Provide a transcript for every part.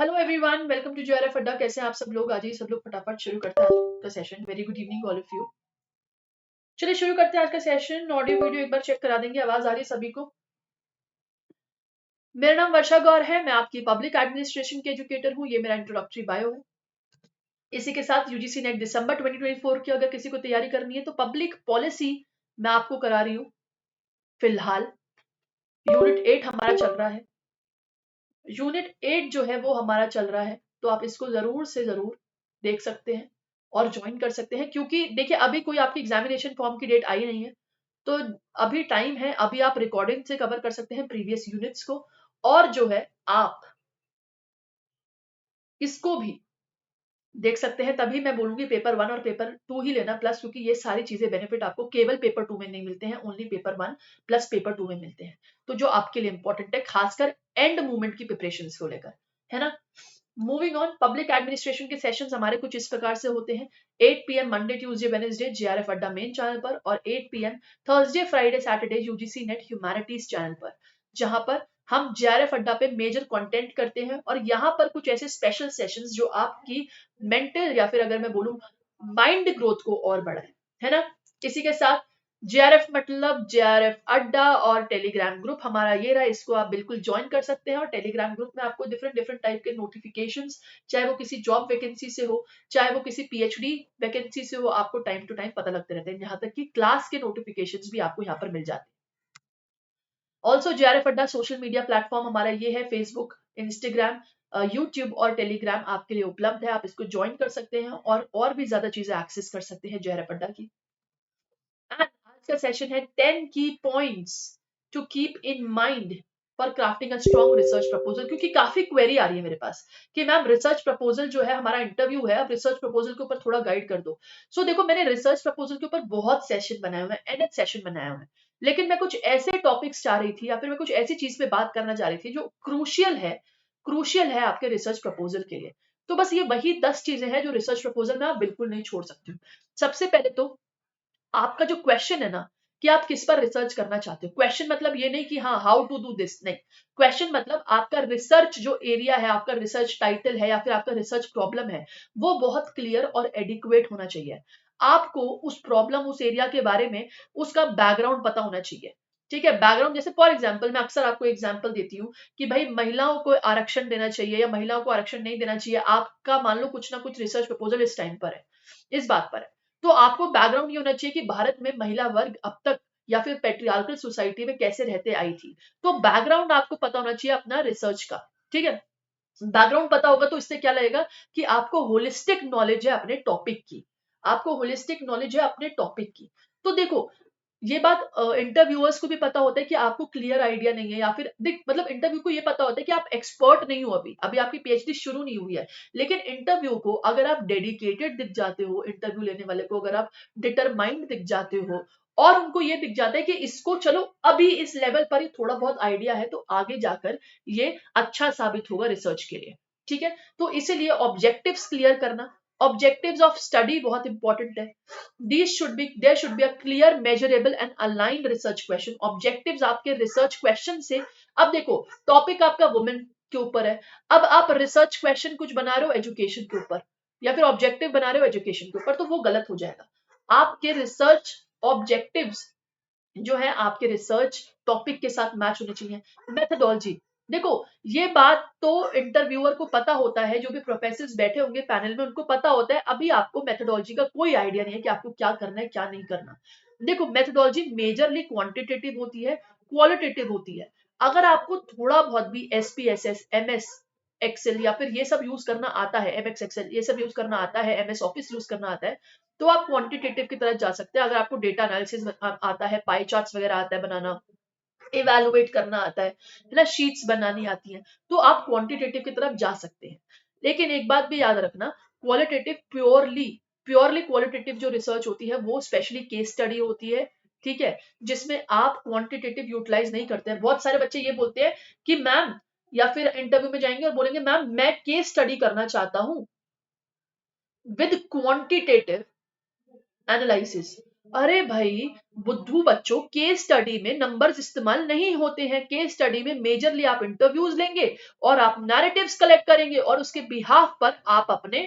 Hello everyone, welcome to JRF अड्डा। कैसे हैं आप सब लोग? आज ही सब लोग फटाफट शुरू करते हैं आज का session. Very good evening all of you. चलिए शुरू करते हैं आज का सेशन। ऑडियो वीडियो एक बार चेक करा देंगे, आवाज आ रही है सभी को? मेरा नाम वर्षा गौर है, मैं आपकी पब्लिक एडमिनिस्ट्रेशन के एजुकेटर हूँ। ये मेरा इंट्रोडक्टरी बायो है। इसी के साथ यूजीसी नेट दिसंबर 2024 की अगर किसी को तैयारी करनी है तो पब्लिक पॉलिसी मैं आपको करा रही हूँ। फिलहाल यूनिट 8 हमारा चल रहा है। यूनिट 8 जो है वो हमारा चल रहा है, तो आप इसको जरूर से जरूर देख सकते हैं और ज्वाइन कर सकते हैं, क्योंकि देखिए अभी कोई आपकी एग्जामिनेशन फॉर्म की डेट आई नहीं है, तो अभी टाइम है। अभी आप रिकॉर्डिंग से कवर कर सकते हैं प्रीवियस यूनिट्स को, और जो है आप इसको भी देख सकते हैं। तभी मैं बोलूंगी पेपर 1 और पेपर 2 ही लेना प्लस, क्योंकि ये सारी चीजें बेनिफिट आपको केवल पेपर 2 में नहीं मिलते हैं, ओनली पेपर 1 प्लस पेपर 2 में मिलते हैं। तो जो आपके लिए इंपॉर्टेंट है, खासकर एंड मूवमेंट की प्रिपरेशन को लेकर, है ना। मूविंग ऑन, पब्लिक एडमिनिस्ट्रेशन के सेशंस हमारे कुछ इस प्रकार से होते हैं। 8 PM Monday Tuesday Wednesday JRF अड्डा मेन चैनल पर, और 8 PM Thursday Friday Saturday UGC net humanities channel पर, जहां पर हम जेआरएफ अड्डा पे मेजर कंटेंट करते हैं। और यहाँ पर कुछ ऐसे स्पेशल सेशंस जो आपकी मेंटल या फिर अगर मैं बोलूं माइंड ग्रोथ को और बढ़ाए, है ना। इसी के साथ जेआरएफ मतलब जेआरएफ अड्डा और टेलीग्राम ग्रुप हमारा ये रहा, इसको आप बिल्कुल ज्वाइन कर सकते हैं। और टेलीग्राम ग्रुप में आपको डिफरेंट डिफरेंट टाइप के नोटिफिकेशंस, चाहे वो किसी जॉब वैकेंसी से हो, चाहे वो किसी पीएचडी वैकेंसी से हो, आपको टाइम टू टाइम पता लगते रहते हैं। यहाँ तक कि क्लास के नोटिफिकेशंस भी आपको यहाँ पर मिल जाते हैं। ऑल्सो जेआरएफ अड्डा सोशल मीडिया प्लेटफॉर्म हमारा ये है, फेसबुक, इंस्टाग्राम, यूट्यूब और टेलीग्राम आपके लिए उपलब्ध है। आप इसको ज्वाइन कर सकते हैं और भी ज्यादा चीजें एक्सेस कर सकते हैं जेआरएफ अड्डा की। And आज का सेशन है 10 की points to keep in mind for crafting a strong research proposal, क्योंकि काफी क्वेरी आ रही है मेरे पास कि मैम रिसर्च प्रपोजल जो है, हमारा इंटरव्यू है, अब रिसर्च प्रपोजल के ऊपर थोड़ा गाइड कर दो। देखो, मैंने रिसर्च प्रपोजल के ऊपर बहुत सेशन बनाए हुए हैं, एनएच सेशन बनाए हुए हैं, लेकिन मैं कुछ ऐसे टॉपिक्स चाह रही थी या फिर मैं कुछ ऐसी चीज पे बात करना चाह रही थी जो क्रूशियल है आपके रिसर्च प्रपोजल के लिए। तो बस ये वही 10 चीजें हैं जो रिसर्च प्रपोजल में आप बिल्कुल नहीं छोड़ सकते हो। सबसे पहले तो आपका जो क्वेश्चन है ना, कि आप किस पर रिसर्च करना चाहते हो। क्वेश्चन मतलब ये नहीं कि हाँ हाउ टू डू दिस, नहीं। क्वेश्चन मतलब आपका रिसर्च जो एरिया है, आपका रिसर्च टाइटल है या फिर आपका रिसर्च प्रॉब्लम है, वो बहुत क्लियर और एडिक्वेट होना चाहिए। आपको उस प्रॉब्लम, उस एरिया के बारे में उसका बैकग्राउंड पता होना चाहिए। ठीक है, बैकग्राउंड जैसे फॉर एग्जाम्पल, मैं अक्सर आपको एग्जाम्पल देती हूँ कि भाई महिलाओं को आरक्षण देना चाहिए या महिलाओं को आरक्षण नहीं देना चाहिए। आपका मान लो कुछ ना कुछ रिसर्च प्रपोजल इस टाइम पर है, इस बात पर है। तो आपको बैकग्राउंड ये होना चाहिए कि भारत में महिला वर्ग अब तक या फिर पेट्रियार्कल सोसाइटी में कैसे रहते आई थी। तो बैकग्राउंड आपको पता होना चाहिए अपना रिसर्च का। ठीक है, बैकग्राउंड पता होगा तो इससे क्या लगेगा कि आपको होलिस्टिक नॉलेज है अपने टॉपिक की, आपको होलिस्टिक नॉलेज है अपने टॉपिक की। तो देखो, ये बात इंटरव्यूअर्स को भी पता होता है कि आपको क्लियर आइडिया नहीं है, या फिर देख मतलब इंटरव्यू को ये पता होता है कि आप एक्सपर्ट नहीं हो, अभी अभी आपकी पीएचडी शुरू नहीं हुई है। लेकिन इंटरव्यू को अगर आप डेडिकेटेड दिख जाते हो, इंटरव्यू लेने वाले को अगर आप डिटरमाइंड दिख जाते हो, और उनको ये दिख जाता है कि इसको चलो अभी इस लेवल पर ही थोड़ा बहुत आइडिया है, तो आगे जाकर ये अच्छा साबित होगा रिसर्च के लिए। ठीक है, तो इसीलिए ऑब्जेक्टिव्स क्लियर करना, ऑब्जेक्टिव्स ऑफ स्टडी बहुत इंपॉर्टेंट है। There should be a clear, measurable and aligned research question. Objectives आपके research question से, अब देखो टॉपिक आपका वुमेन के ऊपर है, अब आप रिसर्च क्वेश्चन कुछ बना रहे हो एजुकेशन के ऊपर, या फिर ऑब्जेक्टिव बना रहे हो एजुकेशन के ऊपर, तो वो गलत हो जाएगा। आपके रिसर्च ऑब्जेक्टिव्स जो है आपके रिसर्च टॉपिक के साथ मैच होने चाहिए। मेथोडोलॉजी, देखो ये बात तो इंटरव्यूअर को पता होता है, जो भी प्रोफेसर्स बैठे होंगे पैनल में उनको पता होता है। अभी आपको मेथोडोलॉजी का कोई आइडिया नहीं है कि आपको क्या करना है क्या नहीं करना। देखो, मेथोडोलॉजी मेजरली क्वांटिटेटिव होती है, क्वालिटेटिव होती है। अगर आपको थोड़ा बहुत भी एसपीएसएस, एमएस एक्सेल या फिर ये सब यूज करना आता है, एमएक्स एक्सेल ये सब यूज करना आता है, एमएस ऑफिस यूज करना आता है, तो आप क्वांटिटेटिव की तरफ जा सकते हैं। अगर आपको डेटा एनालिसिस आता है, पाई चार्ट्स वगैरह आता है बनाना, इवेलुएट करना आता है ना, शीट्स बनानी आती हैं, तो आप क्वांटिटेटिव की तरफ जा सकते हैं। लेकिन एक बात भी याद रखना, क्वालिटेटिव प्योरली क्वालिटेटिव जो रिसर्च होती है वो स्पेशली केस स्टडी होती है। ठीक है, जिसमें आप क्वांटिटेटिव यूटिलाइज नहीं करते हैं। बहुत सारे बच्चे ये बोलते हैं कि मैम, या फिर इंटरव्यू में जाएंगे और बोलेंगे मैम मैं केस स्टडी करना चाहता हूं विद क्वांटिटेटिव एनालिसिस। अरे भाई बुद्धू बच्चों, केस स्टडी में नंबर्स इस्तेमाल नहीं होते हैं। केस स्टडी में मेजरली आप इंटरव्यूज लेंगे और आप नैरेटिव्स कलेक्ट करेंगे और उसके बिहाफ पर आप अपने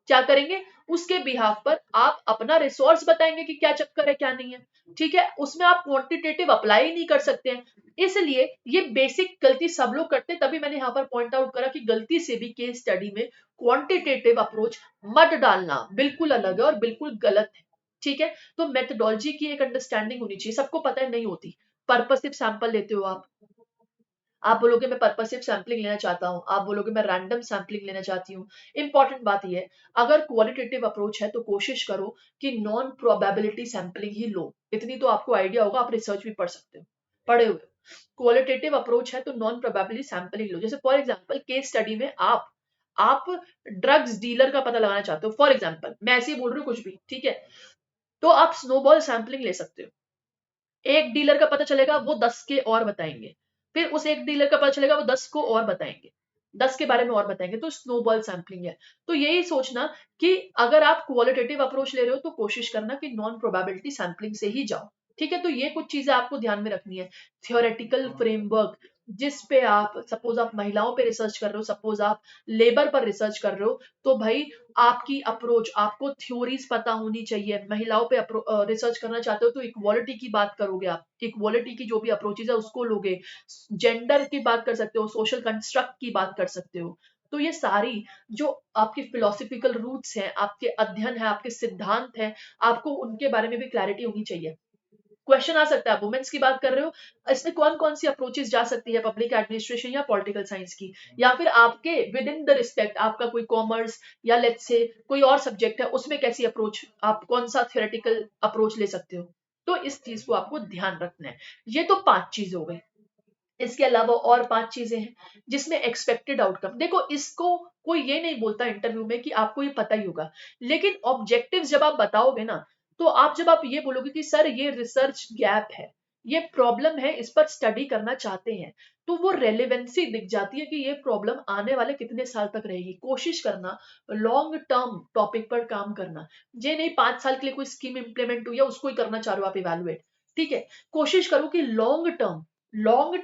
क्या करेंगे, उसके बिहाफ पर आप अपना रिसोर्स बताएंगे कि क्या चक्कर है क्या नहीं है। ठीक है, उसमें आप क्वांटिटेटिव अप्लाई नहीं कर सकते हैं। इसलिए ये बेसिक गलती सब लोग करते हैं, तभी मैंने यहाँ पर पॉइंट आउट करा कि गलती से भी केस स्टडी में क्वांटिटेटिव अप्रोच मत डालना, बिल्कुल अलग है और बिल्कुल गलत है। ठीक है, तो मेथोडोलॉजी की एक अंडरस्टैंडिंग होनी चाहिए, सबको पता है नहीं होती। पर्पसिव सैंपल लेते हो आप बोलोगे मैं पर्पसिव सैंपलिंग लेना चाहता हूं, आप बोलोगे मैं रैंडम सैंपलिंग लेना चाहती हूँ। इंपॉर्टेंट बात यह है, अगर क्वालिटेटिव अप्रोच है तो कोशिश करो कि नॉन प्रोबेबिलिटी सैंपलिंग ही लो। इतनी तो आपको आइडिया होगा, आप रिसर्च भी पढ़ सकते हो, पढ़े हुए। क्वालिटेटिव अप्रोच है तो नॉन प्रोबेबिलिटी सैंपलिंग लो। जैसे फॉर एग्जांपल केस स्टडी में आप ड्रग्स डीलर का पता लगाना चाहते हो, फॉर एग्जांपल मैं ऐसे ही बोल रही हूँ कुछ भी, ठीक है, तो आप स्नोबॉल सैंपलिंग ले सकते हो। एक डीलर का पता चलेगा, वो 10 के और बताएंगे। फिर उस एक डीलर का पता चलेगा, वो 10 को और बताएंगे, 10 के बारे में और बताएंगे, तो स्नोबॉल सैंपलिंग है। तो यही सोचना कि अगर आप क्वालिटेटिव अप्रोच ले रहे हो तो कोशिश करना कि नॉन प्रोबेबिलिटी सैंपलिंग से ही जाओ। ठीक है, तो ये कुछ चीजें आपको ध्यान में रखनी है। थियोरेटिकल फ्रेमवर्क, जिस पे आप सपोज आप महिलाओं पे रिसर्च कर रहे हो, सपोज आप लेबर पर रिसर्च कर रहे हो, तो भाई आपकी अप्रोच, आपको थ्योरीज पता होनी चाहिए। महिलाओं पे रिसर्च करना चाहते हो तो इक्वालिटी की बात करोगे, आप इक्वालिटी की जो भी अप्रोचेज है उसको लोगे। जेंडर की बात कर सकते हो, सोशल कंस्ट्रक्ट की बात कर सकते हो। तो ये सारी जो आपके फिलोसफिकल रूट्स हैं, आपके अध्ययन है, आपके सिद्धांत हैं, आपको उनके बारे में भी क्लैरिटी होनी चाहिए। क्वेश्चन आ सकता है, वुमेन्स की बात कर रहे हो, इसमें कौन कौन सी अप्रोचेस जा सकती है, पब्लिक एडमिनिस्ट्रेशन या पॉलिटिकल साइंस की, या फिर आपके विद इन द रिस्पेक्ट आपका कोई कॉमर्स या लेट्स से कोई और सब्जेक्ट है, उसमें कैसी अप्रोच, आप कौन सा थियोरेटिकल अप्रोच ले सकते हो। तो इस चीज को आपको ध्यान रखना है। ये तो 5 चीज हो गई। इसके अलावा और 5 चीजें हैं जिसमें एक्सपेक्टेड आउटकम, देखो इसको कोई ये नहीं बोलता इंटरव्यू में कि आपको ये पता ही होगा, लेकिन ऑब्जेक्टिव्स जब आप बताओगे ना, तो जब आप ये बोलोगे कि सर ये रिसर्च गैप है, ये प्रॉब्लम है, इस पर स्टडी करना चाहते हैं, तो वो रेलेवेंसी दिख जाती है कि ये प्रॉब्लम आने वाले कितने साल तक रहेगी। कोशिश करना लॉन्ग टर्म टॉपिक पर काम करना, ये नहीं 5 साल के लिए कोई स्कीम इंप्लीमेंट हुई है उसको ही करना चाह रहे हो आप इवेलुएट। ठीक है, कोशिश करो कि लॉन्ग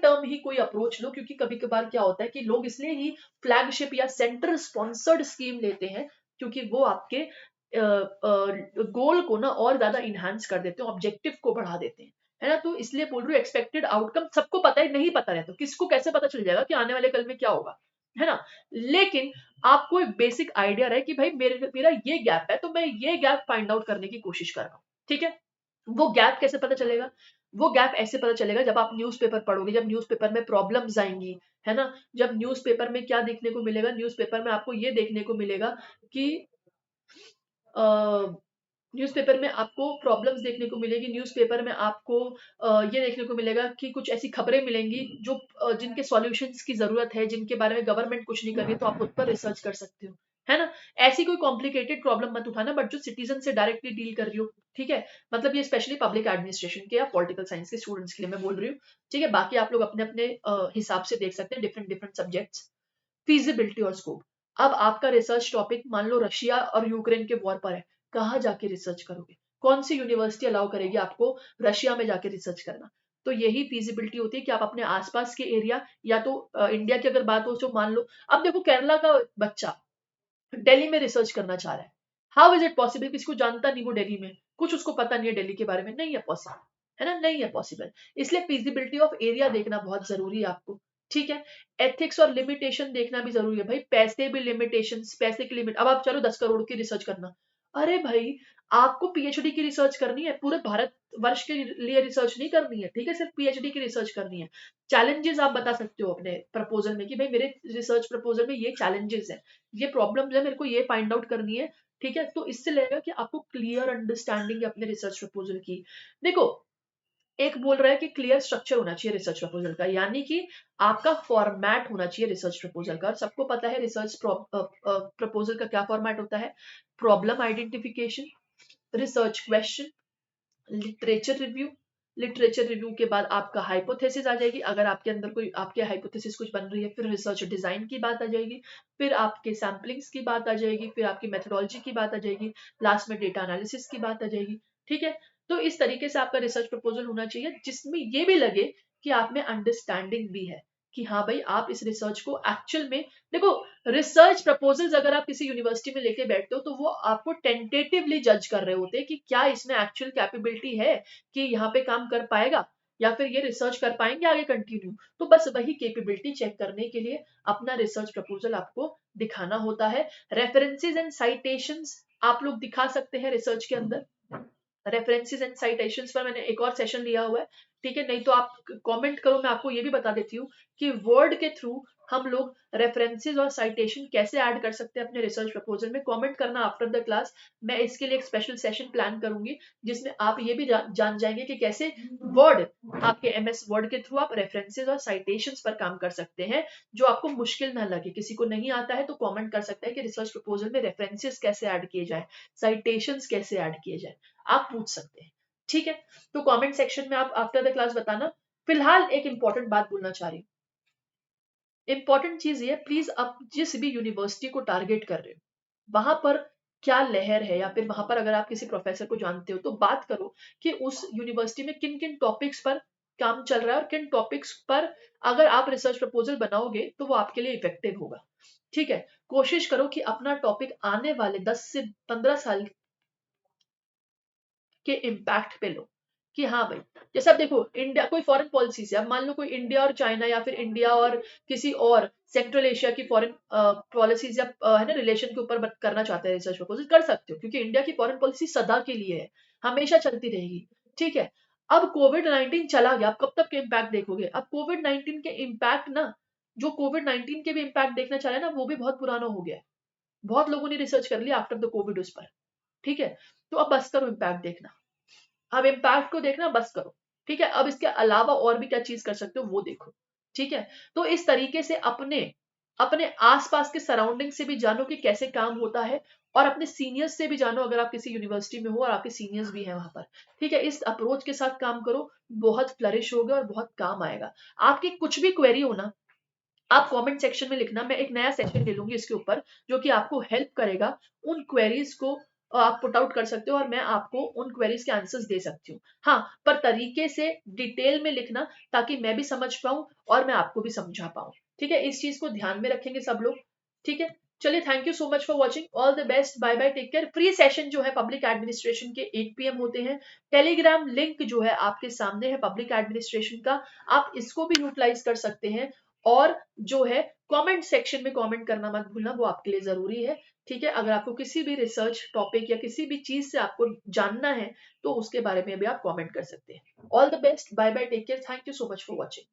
टर्म ही कोई अप्रोच लो, क्योंकि कभी कभार क्या होता है कि लोग इसलिए ही फ्लैगशिप या सेंटर स्पॉन्सर्ड स्कीम लेते हैं, क्योंकि वो आपके गोल को ना और ज्यादा इनहांस कर देते हैं, ऑब्जेक्टिव को बढ़ा देते हैं, है ना। तो इसलिए बोल रही हूँ एक्सपेक्टेड आउटकम सबको पता है, नहीं पता रहता, किसको कैसे पता चल जाएगा कि आने वाले कल में क्या होगा, है ना। लेकिन आपको एक बेसिक आइडिया रहे कि भाई मेरा ये गैप है, तो मैं ये गैप फाइंड आउट करने की कोशिश कर रहा हूँ। ठीक है, वो गैप कैसे पता चलेगा, वो गैप ऐसे पता चलेगा जब आप न्यूज़पेपर पढ़ोगे, जब न्यूज़पेपर में प्रॉब्लम्स आएंगी, है ना। जब न्यूज़पेपर में क्या देखने को मिलेगा, न्यूज़पेपर में आपको ये देखने को मिलेगा कि न्यूज़पेपर में आपको प्रॉब्लम्स देखने को मिलेगी, न्यूज़पेपर में आपको ये देखने को मिलेगा कि कुछ ऐसी खबरें मिलेंगी जो जिनके सॉल्यूशंस की जरूरत है, जिनके बारे में गवर्नमेंट कुछ नहीं कर रही है, तो आप उस पर रिसर्च कर सकते हो, है ना। ऐसी कोई कॉम्प्लिकेटेड प्रॉब्लम मत उठाना, बट जो सिटीजन से डायरेक्टली डील कर रही हो। ठीक है, मतलब ये स्पेशली पब्लिक एडमिनिस्ट्रेशन के या पॉलिटिकल साइंस के स्टूडेंट्स के लिए मैं बोल रही हूँ। ठीक है, बाकी आप लोग अपने अपने हिसाब से देख सकते हैं डिफरेंट डिफरेंट सब्जेक्ट्स। फीजिबिलिटी और स्कोप, अब आपका रिसर्च टॉपिक मान लो रशिया और यूक्रेन के वॉर पर है, कहाँ जाके रिसर्च करोगे, कौन सी यूनिवर्सिटी अलाउ करेगी आपको रशिया में जाके रिसर्च करना। तो यही फीजिबिलिटी होती है कि आप अपने आसपास के एरिया, या तो इंडिया की अगर बात हो तो मान लो, अब देखो केरला का बच्चा दिल्ली में रिसर्च करना चाह रहा है, हाउ इज इट पॉसिबल, किसी को जानता नहीं, वो दिल्ली में कुछ उसको पता नहीं है दिल्ली के बारे में, नहीं है पॉसिबल, है ना, नहीं है पॉसिबल। इसलिए फिजिबिलिटी ऑफ एरिया देखना बहुत जरूरी है आपको। ठीक है, एथिक्स और लिमिटेशन देखना भी जरूरी है भाई, पैसे भी लिमिटेशन, पैसे की लिमिट, अब आप चलो 10 करोड़ की रिसर्च करना, अरे भाई आपको पीएचडी की रिसर्च करनी है, पूरे भारत वर्ष के लिए रिसर्च नहीं करनी है, ठीक है, सिर्फ पीएचडी की रिसर्च करनी है। चैलेंजेस आप बता सकते हो अपने प्रपोजल में कि भाई मेरे रिसर्च प्रपोजल में ये चैलेंजेस है, ये प्रॉब्लम है, मेरे को ये फाइंड आउट करनी है। ठीक है, तो इससे लगेगा कि आपको क्लियर अंडरस्टैंडिंग है अपने रिसर्च प्रपोजल की। देखो, एक बोल रहा है कि क्लियर स्ट्रक्चर होना चाहिए रिसर्च प्रपोजल का, यानी कि आपका फॉर्मेट होना चाहिए रिसर्च प्रपोजल का। सबको पता है रिसर्च प्रपोजल का क्या फॉर्मेट होता है, problem identification, research question, literature review, literature review के बाद आपका हाइपोथेसिस आ जाएगी, अगर आपके अंदर कोई आपके हाइपोथेसिस कुछ बन रही है, फिर रिसर्च डिजाइन की बात आ जाएगी, फिर आपके सैम्पलिंग्स की बात आ जाएगी, फिर आपकी मेथोडोलॉजी की बात आ जाएगी, लास्ट में डेटा एनालिसिस की बात आ जाएगी। ठीक है, तो इस तरीके से आपका रिसर्च प्रपोजल होना चाहिए जिसमें ये भी लगे कि आप में अंडरस्टैंडिंग भी है कि हाँ भाई आप इस रिसर्च को एक्चुअल में देखो। रिसर्च प्रपोजल्स अगर आप किसी यूनिवर्सिटी में लेके बैठते हो तो वो आपको टेंटेटिवली जज कर रहे होते हैं कि क्या इसमें एक्चुअल कैपेबिलिटी है कि यहाँ पे काम कर पाएगा या फिर ये रिसर्च कर पाएंगे आगे कंटिन्यू। तो बस वही कैपेबिलिटी चेक करने के लिए अपना रिसर्च प्रपोजल आपको दिखाना होता है। रेफरेंसेस एंड साइटेशंस आप लोग दिखा सकते हैं रिसर्च के अंदर। रेफरेंसेस एंड साइटेशंस पर मैंने एक और सेशन लिया हुआ है, ठीक है। नहीं तो आप कमेंट करो, मैं आपको ये भी बता देती हूँ कि वर्ड के थ्रू हम लोग रेफरेंसेस और साइटेशन कैसे ऐड कर सकते हैं अपने रिसर्च प्रपोजल में। कमेंट करना आफ्टर द क्लास, मैं इसके लिए एक स्पेशल सेशन प्लान करूंगी जिसमें आप ये भी जान जाएंगे कि कैसे वर्ड आपके एमएस वर्ड के थ्रू आप रेफरेंसेस और साइटेशंस पर काम कर सकते हैं जो आपको मुश्किल ना लगे। किसी को नहीं आता है तो कमेंट कर सकते हैं कि रिसर्च प्रपोजल में रेफरेंसेस कैसे ऐड किए जाए, साइटेशंस कैसे ऐड किए जाए, आप पूछ सकते हैं, ठीक है। तो कमेंट सेक्शन में आप आफ्टर द क्लास बताना। फिलहाल एक इंपॉर्टेंट बात बोलना चाह रही हूँ। इंपॉर्टेंट चीज ये, प्लीज आप जिस भी यूनिवर्सिटी को टारगेट कर रहे हो वहां पर क्या लहर है, या फिर वहां पर अगर आप किसी प्रोफेसर को जानते हो तो बात करो कि उस यूनिवर्सिटी में किन किन टॉपिक्स पर काम चल रहा है और किन टॉपिक्स पर अगर आप रिसर्च प्रपोजल बनाओगे तो वो आपके लिए इफेक्टिव होगा, ठीक है। कोशिश करो कि अपना टॉपिक आने वाले 10 से 15 साल के इम्पैक्ट पे लो कि हाँ भाई, जैसे अब देखो इंडिया कोई फॉरेन पॉलिसी से, अब मान लो कोई इंडिया और चाइना या फिर इंडिया और किसी और सेंट्रल एशिया की फॉरेन पॉलिसीज या है ना रिलेशन के ऊपर करना चाहते हैं रिसर्च प्रपोजल, कर सकते हो क्योंकि इंडिया की फॉरेन पॉलिसी सदा के लिए है, हमेशा चलती रहेगी, ठीक है। अब कोविड 19 चला गया, अब कब तक के इम्पैक्ट देखोगे। अब कोविड 19 के इम्पैक्ट ना, जो कोविड 19 के भी इम्पैक्ट देखना चाह रहे हैं ना वो भी बहुत पुराना हो गया है, बहुत लोगों ने रिसर्च कर लिया आफ्टर द कोविड उस पर, ठीक है। तो अब बस करो इम्पैक्ट देखना, अब इम्पैक्ट को देखना बस करो, ठीक है। अब इसके अलावा और भी क्या चीज कर सकते हो वो देखो, ठीक है। तो इस तरीके से अपने अपने आसपास के सराउंडिंग से भी जानो कि कैसे काम होता है और अपने सीनियर्स से भी जानो अगर आप किसी यूनिवर्सिटी में हो और आपके सीनियर्स भी हैं वहां पर, ठीक है। इस अप्रोच के साथ काम करो, बहुत फ्लरिश होगा और बहुत काम आएगा। आपकी कुछ भी क्वेरी हो ना, आप कमेंट सेक्शन में लिखना, मैं एक नया सेशन ले लूंगी इसके ऊपर जो कि आपको हेल्प करेगा। उन क्वेरीज को आप पुट आउट कर सकते हो और मैं आपको उन क्वेरीज के आंसर्स दे सकती हूँ। हाँ, पर तरीके से डिटेल में लिखना ताकि मैं भी समझ पाऊं और मैं आपको भी समझा पाऊं, ठीक है। इस चीज को ध्यान में रखेंगे सब लोग, ठीक है। चलिए, thank you so much for watching, all the best, bye bye, take care. Free session जो है पब्लिक एडमिनिस्ट्रेशन के 1 PM होते हैं। टेलीग्राम लिंक जो है आपके सामने है पब्लिक एडमिनिस्ट्रेशन का, आप इसको भी यूटिलाइज कर सकते हैं। और जो है कमेंट सेक्शन में कमेंट करना मत भूलना, वो आपके लिए जरूरी है, ठीक है। अगर आपको किसी भी रिसर्च टॉपिक या किसी भी चीज से आपको जानना है तो उसके बारे में भी आप कमेंट कर सकते हैं। All the best, bye bye, take care, thank you so much for watching.